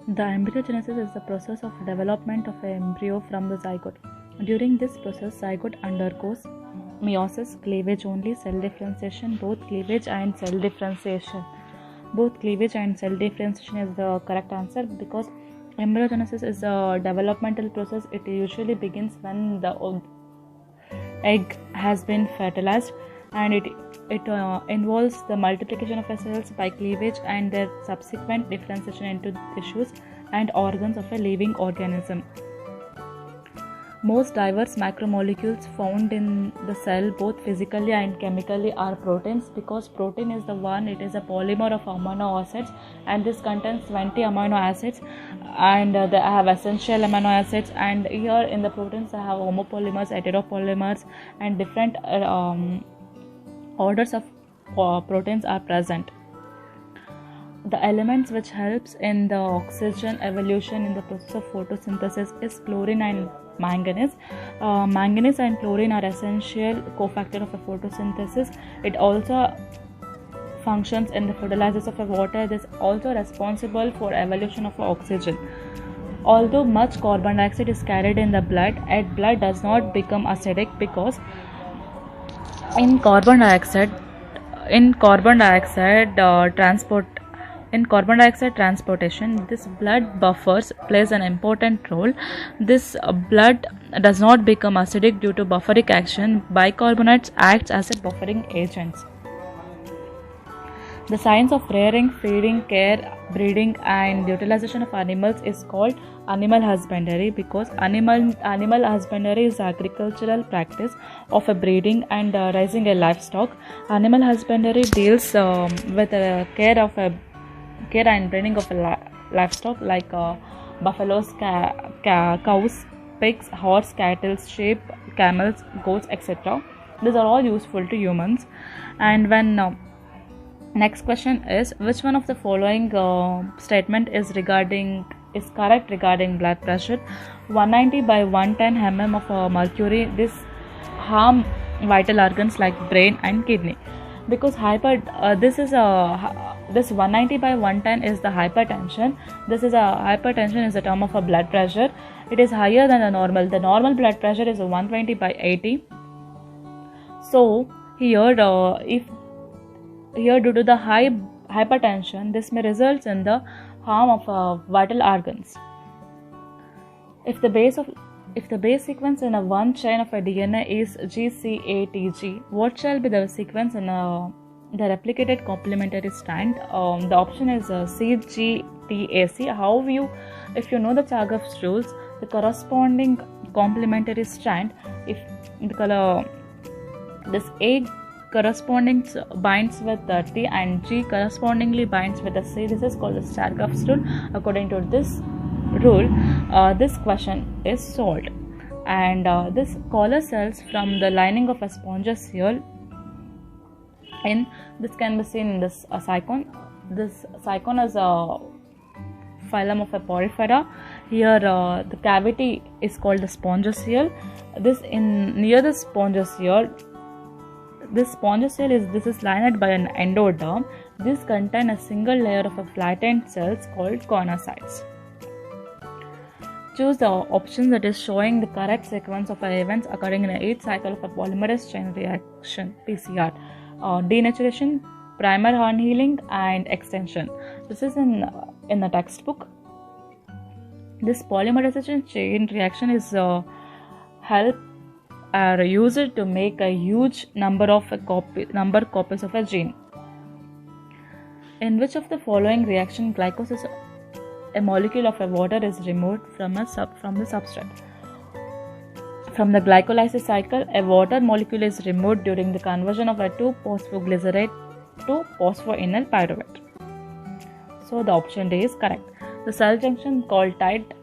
The embryogenesis is the process of development of an embryo from the zygote. During this process, zygote undergoes meiosis, cleavage only, cell differentiation, both cleavage and cell differentiation. Both cleavage and cell differentiation is the correct answer, because embryogenesis is a developmental process. It usually begins when the egg has been fertilized, and it involves the multiplication of cells by cleavage and their subsequent differentiation into tissues and organs of a living organism. Most diverse macromolecules found in the cell, both physically and chemically, are proteins, because protein is it is a polymer of amino acids, and this contains 20 amino acids, and they have essential amino acids, and here in the proteins they have homopolymers, heteropolymers, and different orders of proteins are present. The elements which helps in the oxygen evolution in the process of photosynthesis is chlorine and manganese. Manganese and chlorine are essential cofactor of a photosynthesis. It also functions in the photolysis of a water. This is also responsible for evolution of oxygen. Although much carbon dioxide is carried in the blood, yet blood does not become acidic, because in carbon dioxide transportation, this blood buffers plays an important role. This blood does not become acidic due to buffering action. Bicarbonates acts as a buffering agents. The science of rearing, feeding, care, breeding, and utilization of animals is called animal husbandry, because animal husbandry is agricultural practice of a breeding and raising a livestock. Animal husbandry deals with care and breeding of a livestock like buffaloes, cows, pigs, horse, cattle, sheep, camels, goats, etc. These are all useful to humans. And when next question is, which one of the following statement is correct regarding blood pressure? 190 by 110 mm of mercury, this harm vital organs like brain and kidney, because this 190 by 110 is the hypertension. Hypertension is a term of a blood pressure. It is higher than the normal. The normal blood pressure is 120 by 80. So here due to the high hypertension, this may result in the harm of vital organs. If the base sequence in one chain of a DNA is GCATG, what shall be the sequence in the replicated complementary strand? The option is CGTAC. If you know the Chargaff's rules, the corresponding complementary strand, if the color this A corresponding binds with the T and G correspondingly binds with the C, this is called the Chargaff's rule. According to this rule, this question is solved. And this collar cells from the lining of a spongiosele, this can be seen in this cycon. This cycon is a phylum of a porifera. Here the cavity is called the spongiosele. Near the spongiosele, this spongiosele is lined by an endoderm. This contains a single layer of a flattened cells called conocytes. Choose the option that is showing the correct sequence of events occurring in each cycle of a polymerase chain reaction (PCR). Denaturation, primer unhealing, and extension. This is in the textbook. This polymerization chain reaction is are used to make a huge number copies of a gene. In which of the following reaction glycosis, a molecule of a water is removed from the substrate? From the glycolysis cycle, a water molecule is removed during the conversion of a 2-phosphoglycerate to phosphoenol pyruvate. So the option D is correct. The cell junction called tight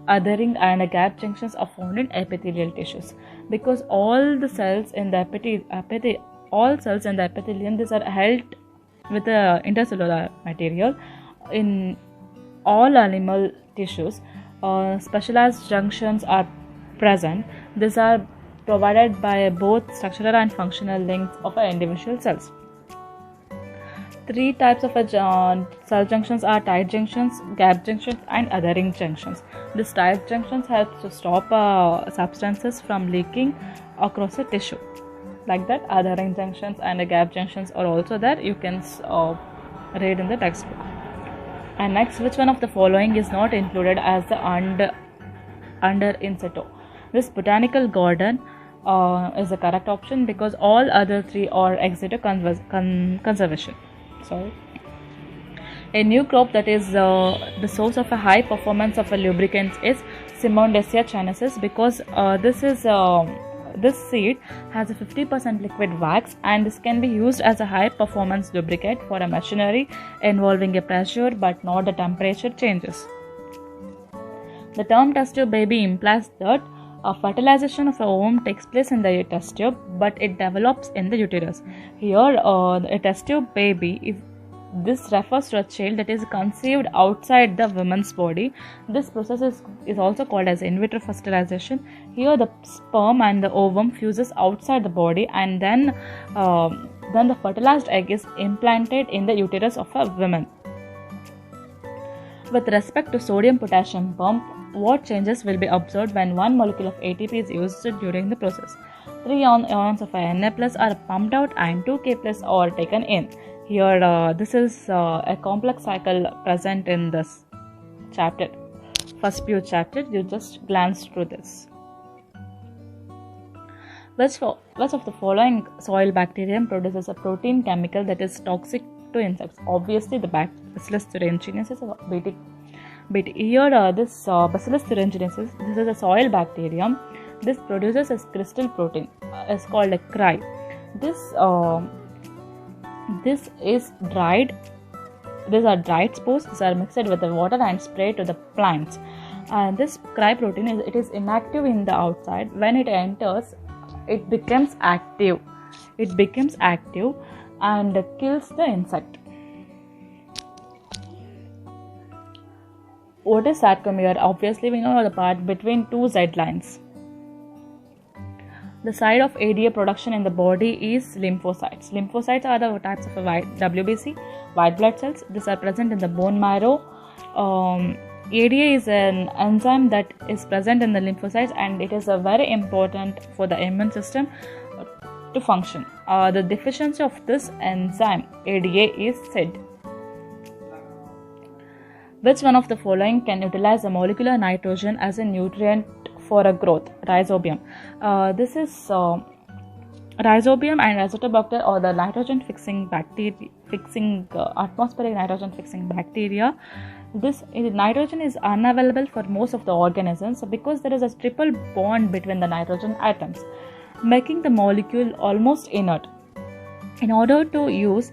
othering and gap junctions are found in epithelial tissues, because all cells in the epithelium, these are held with the intercellular material. In all animal tissues, specialized junctions are present. These are provided by both structural and functional links of individual cells. Three types of cell junctions are tight junctions, gap junctions, and othering junctions. These tight junctions help to stop substances from leaking across the tissue. Like that, othering junctions and the gap junctions are also there. You can read in the textbook. And next, which one of the following is not included as the under in situ? This botanical garden is the correct option because all other three are ex situ conservation. Sorry. A new crop that is the source of a high performance of a lubricant is Simondesia chinensis because this seed has a 50% liquid wax, and this can be used as a high performance lubricant for a machinery involving a pressure but not the temperature changes. The term test tube baby implies that a fertilization of a ovum takes place in the test tube, but it develops in the uterus. Here, a test tube baby, if this refers to a child that is conceived outside the woman's body. This process is also called as in vitro fertilization. Here, the sperm and the ovum fuses outside the body, and then the fertilized egg is implanted in the uterus of a woman. With respect to sodium-potassium pump, what changes will be observed when one molecule of ATP is used during the process? 3 ions of Na plus are pumped out and 2 K plus are taken in. Here, this is a complex cycle present in this chapter. First few chapters, you just glance through this. Which of the following soil bacterium produces a protein chemical that is toxic to insects? Obviously, the Bacillus thuringiensis or BT. Here, this Bacillus thuringiensis, this is a soil bacterium. This produces a crystal protein. It's called a cry. This is dried. These are dried spores. These are mixed with the water and sprayed to the plants. And this cry protein is inactive in the outside. When it enters, it becomes active. It becomes active and kills the insect. What is sarcomere? Obviously, we know the part between two Z lines. The site of ADA production in the body is lymphocytes. Lymphocytes are the types of WBC, white blood cells. These are present in the bone marrow. ADA is an enzyme that is present in the lymphocytes, and it is very important for the immune system to function. The deficiency of this enzyme, ADA, is SID. Which one of the following can utilize the molecular nitrogen as a nutrient for a growth? Rhizobium. This is Rhizobium and Azotobacter or the nitrogen fixing atmospheric nitrogen fixing bacteria. This nitrogen is unavailable for most of the organisms because there is a triple bond between the nitrogen atoms, making the molecule almost inert. In order to use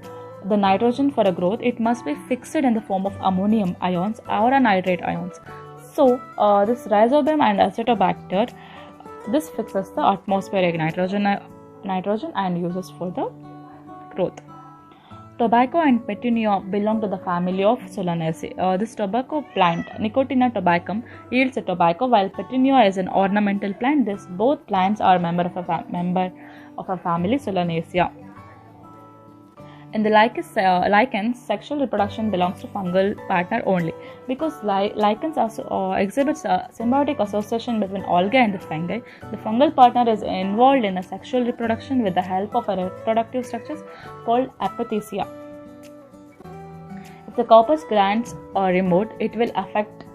the nitrogen for a growth, it must be fixed in the form of ammonium ions or nitrate ions. So, this Rhizobium and Azotobacter, this fixes the atmospheric nitrogen and uses for the growth. Tobacco and petunia belong to the family of Solanaceae. This tobacco plant, Nicotina tabacum, yields a tobacco, while petunia is an ornamental plant. Both plants are member of a family Solanaceae. In the lichens, sexual reproduction belongs to fungal partner only because lichens also exhibits a symbiotic association between algae and the fungi. The fungal partner is involved in a sexual reproduction with the help of a reproductive structures called apothecia. If the corpus glands are removed, it will affect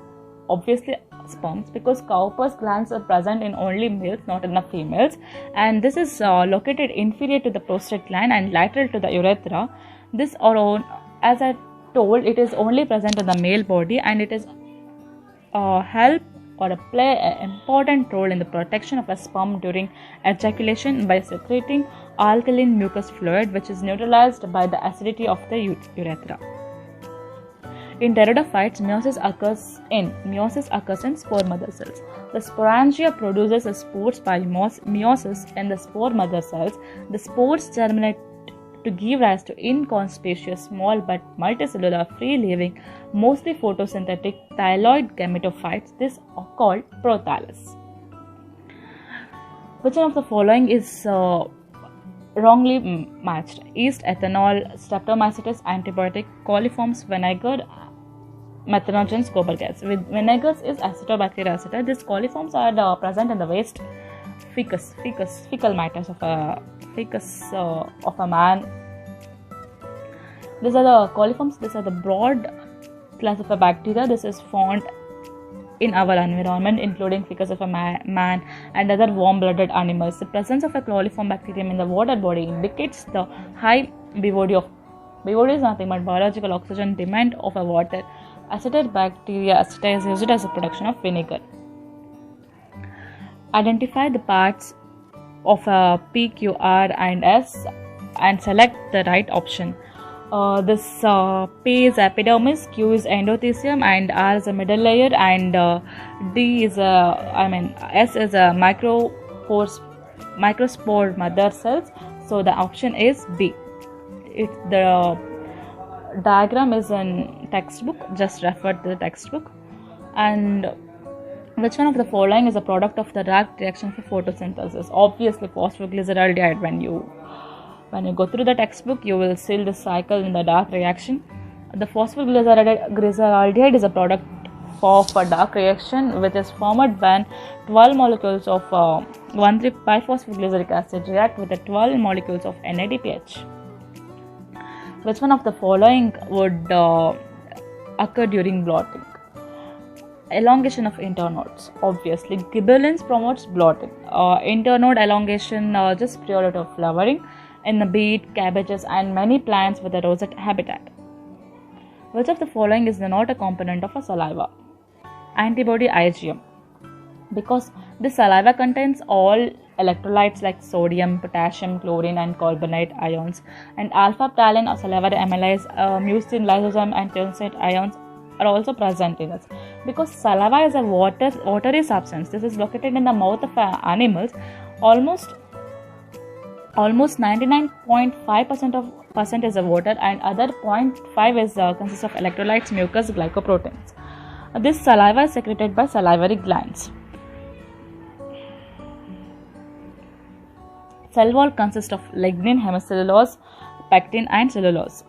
obviously sperms because corpus glands are present in only males, not in the females, and this is located inferior to the prostate gland and lateral to the urethra. This, as I told, it is only present in the male body, and it is help or play an important role in the protection of a sperm during ejaculation by secreting alkaline mucus fluid, which is neutralized by the acidity of the urethra. In pteridophytes, meiosis occurs in spore mother cells. The sporangia produces the spores by meiosis in the spore mother cells. The spores germinate to give rise to inconspicuous, small but multicellular, free-living, mostly photosynthetic thyroid gametophytes. These are called prothallus. Which one of the following is wrongly matched. Yeast, ethanol, streptomycetes, antibiotic, coliforms, vinegar, methanogens, gobar gas. With vinegars is Acetobacteria aceta. These coliforms are present in the waste fecal matters of a man. These are the coliforms. These are the broad class of a bacteria. This is found in our environment, including fecus of a man and other warm-blooded animals. The presence of a coliform bacterium in the water body indicates the high BOD is nothing but biological oxygen demand of a water. Acetobacteria aceta is used as a production of vinegar. Identify the parts of a P, Q, R and S and select the right option. This P is epidermis, Q is endothelium, and R is a middle layer, and S is a microspore mother cells. So the option is B. The diagram is in textbook. Just refer to the textbook. And which one of the following is a product of the Ract reaction for photosynthesis? Obviously, phosphoglyceraldehyde. When you go through the textbook, you will see the cycle in the Ract reaction. The phosphoglyceraldehyde is a product of a Ract reaction, which is formed when 12 molecules of 1,3-5-phosphoglyceric acid react with the 12 molecules of NADPH. Which one of the following would occur during blotting? Elongation of internodes. Obviously, gibberellins promotes blotting. Internode elongation just prior to flowering in the beet, cabbages, and many plants with a rosette habitat. Which of the following is not a component of a saliva? Antibody IgM. Because this saliva contains all electrolytes like sodium, potassium, chlorine, and carbonate ions, and alpha-ptyalin or salivary amylase, mucin, lysozyme, and tyrosine ions are also present in us. Because saliva is a watery substance, this is located in the mouth of animals. Almost 99.5% is a water, and other 0.5 is consists of electrolytes, mucus, glycoproteins. This saliva is secreted by salivary glands. Cell wall consists of lignin, hemicellulose, pectin, and cellulose.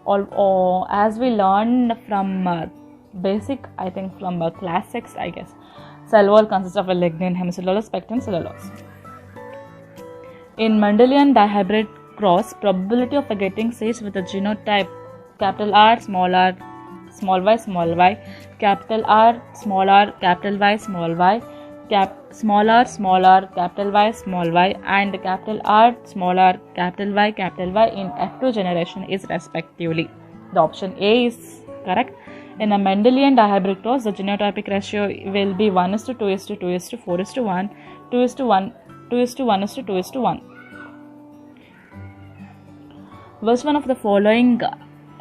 As we learned from basic, I think from class 6, I guess. Cell wall consists of a lignin, hemicellulose, pectin, cellulose. In Mendelian dihybrid cross, probability of getting seeds with a genotype capital R, small y, capital R, small r, capital Y, small y, small r, capital Y, small y, and capital R, small r, capital Y in F2 generation is respectively. The option A is correct. In a Mendelian dihybrid cross, the genotypic ratio will be 1:2:2:4:1, 2:1:2:1. Which one of the following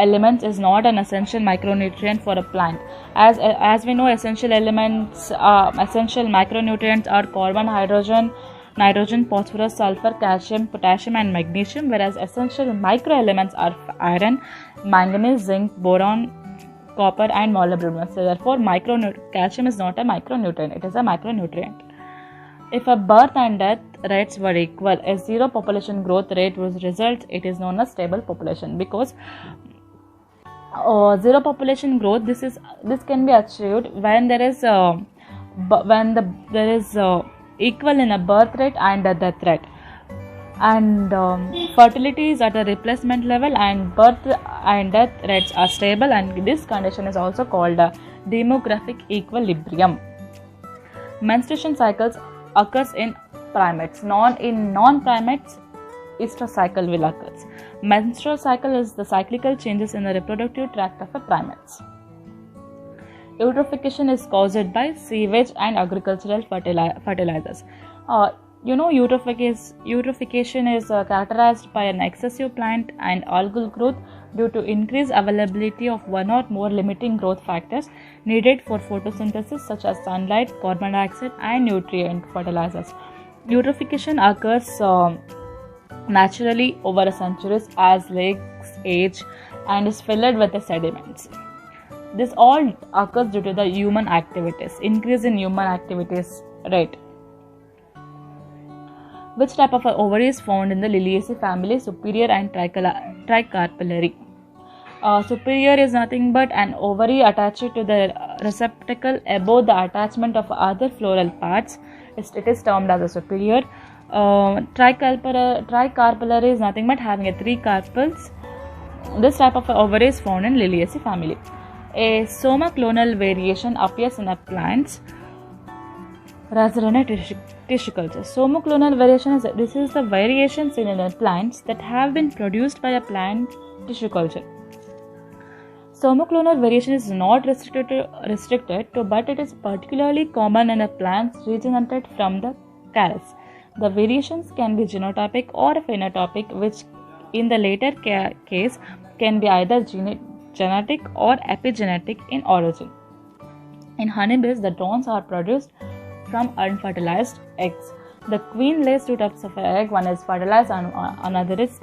elements is not an essential micronutrient for a plant? As we know, essential micronutrients are carbon, hydrogen, nitrogen, phosphorus, sulfur, calcium, potassium, and magnesium, whereas essential microelements are iron, manganese, zinc, boron, copper, and molybdenum. So therefore, calcium is not a micronutrient; it is a macronutrient. If a birth and death rates were equal, a zero population growth rate would result. It is known as stable population, because zero population growth this can be achieved when there is equal in a birth rate and a death rate, and fertility is at a replacement level, and birth and death rates are stable, and this condition is also called a demographic equilibrium. Menstruation cycles occurs in primates. In non-primates, estrous cycle will occur. Menstrual cycle is the cyclical changes in the reproductive tract of a primates. Eutrophication is caused by sewage and agricultural fertilizers. Eutrophication is characterized by an excessive plant and algal growth due to increased availability of one or more limiting growth factors needed for photosynthesis, such as sunlight, carbon dioxide, and nutrient fertilizers. Eutrophication occurs naturally over centuries as lakes age and is filled with the sediments. This all occurs due to the human activities, increase in human activities rate. Which type of ovary is found in the Liliaceae family? Superior and tricarpellary. Superior is nothing but an ovary attached to the receptacle above the attachment of other floral parts. It is termed as a superior. Tricarpellary is nothing but having 3 carpels. This type of ovary is found in Liliaceae family. A somoclonal variation appears in a plants rather than a tissue culture. Somoclonal variation is the variations in plants that have been produced by a plant tissue culture. Somoclonal variation is not restricted to, but it is particularly common in a plants regenerated from the calyx. The variations can be genotypic or phenotypic, which in the later case can be either genetic or epigenetic in origin. In honeybees, the drones are produced from unfertilized eggs. The queen lays 2 types of egg, one is fertilized and another is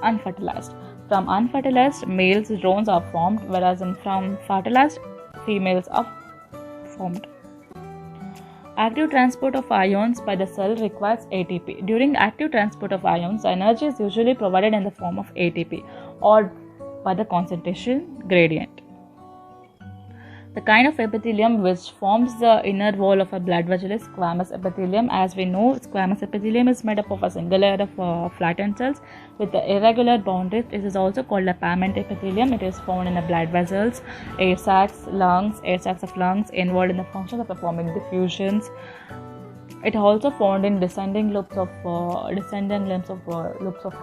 unfertilized. From unfertilized males, drones are formed, whereas from fertilized females are formed. Active transport of ions by the cell requires ATP. During active transport of ions, energy is usually provided in the form of ATP or by the concentration gradient. The kind of epithelium which forms the inner wall of a blood vessel is squamous epithelium. As we know, squamous epithelium is made up of a single layer of flattened cells with the irregular boundaries. It is also called a pavement epithelium. It is found in the blood vessels, air sacs of lungs, involved in the function of performing diffusions. It also found in descending loops of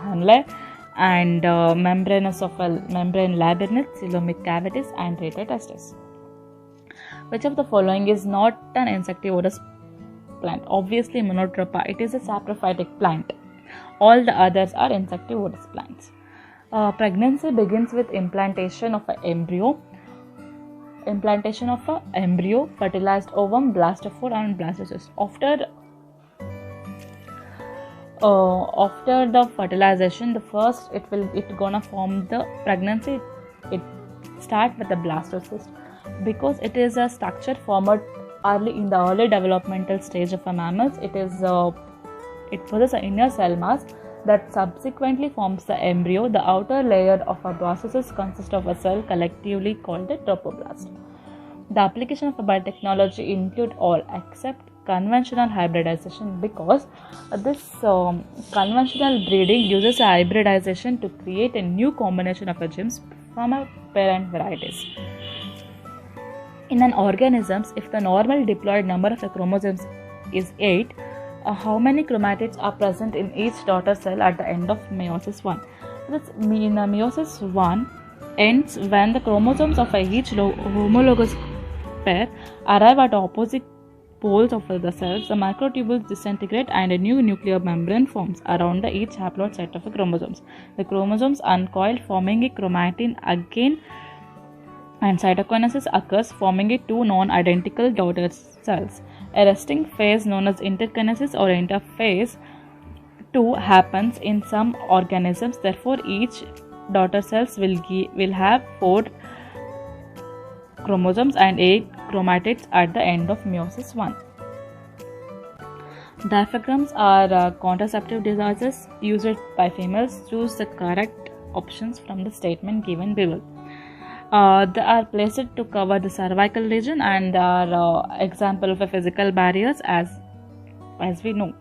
Henle and membrane labyrinth, coelomic cavities, and rete testis. Which of the following is not an insectivorous plant? Obviously, Monotropa. It is a saprophytic plant. All the others are insectivorous plants. Pregnancy begins with implantation of an embryo, fertilized ovum, blastophore, and blastocyst. After the fertilization, it gonna form the pregnancy. It start with the blastocyst. Because it is a structure formed in the early developmental stage of a mammals, it possesses an inner cell mass that subsequently forms the embryo. The outer layer of a blastocyst consists of a cell collectively called the trophoblast. The application of a biotechnology include all except conventional hybridization, because this conventional breeding uses a hybridization to create a new combination of genes from a parent varieties. In an organism, if the normal diploid number of the chromosomes is 8, how many chromatids are present in each daughter cell at the end of meiosis 1? Meiosis 1 ends when the chromosomes of each homologous pair arrive at opposite poles of the cells. The microtubules disintegrate and a new nuclear membrane forms around each haploid set of the chromosomes. The chromosomes uncoil, forming a chromatin again, and cytokinesis occurs, forming 2 non-identical daughter cells. A resting phase known as interkinesis or interphase 2 happens in some organisms. Therefore, each daughter cells will have 4 chromosomes and 8 chromatids at the end of meiosis 1. Diaphragms are contraceptive devices used by females. Choose the correct options from the statement given below. They are placed to cover the cervical region and are example of a physical barriers as we know.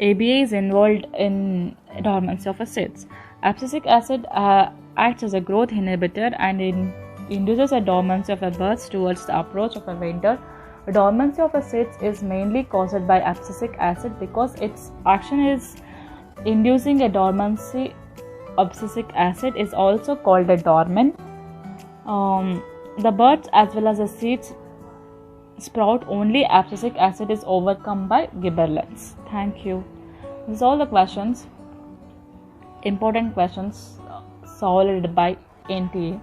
ABA is involved in dormancy of seeds. Abscisic acid acts as a growth inhibitor and induces a dormancy of birds towards the approach of a winter. Dormancy of seeds is mainly caused by abscisic acid because its action is inducing a dormancy. Abscisic acid is also called a dormant. The birds as well as the seeds sprout only abscisic acid is overcome by gibberellins. Thank you. These are all the questions, important questions solved by NTA.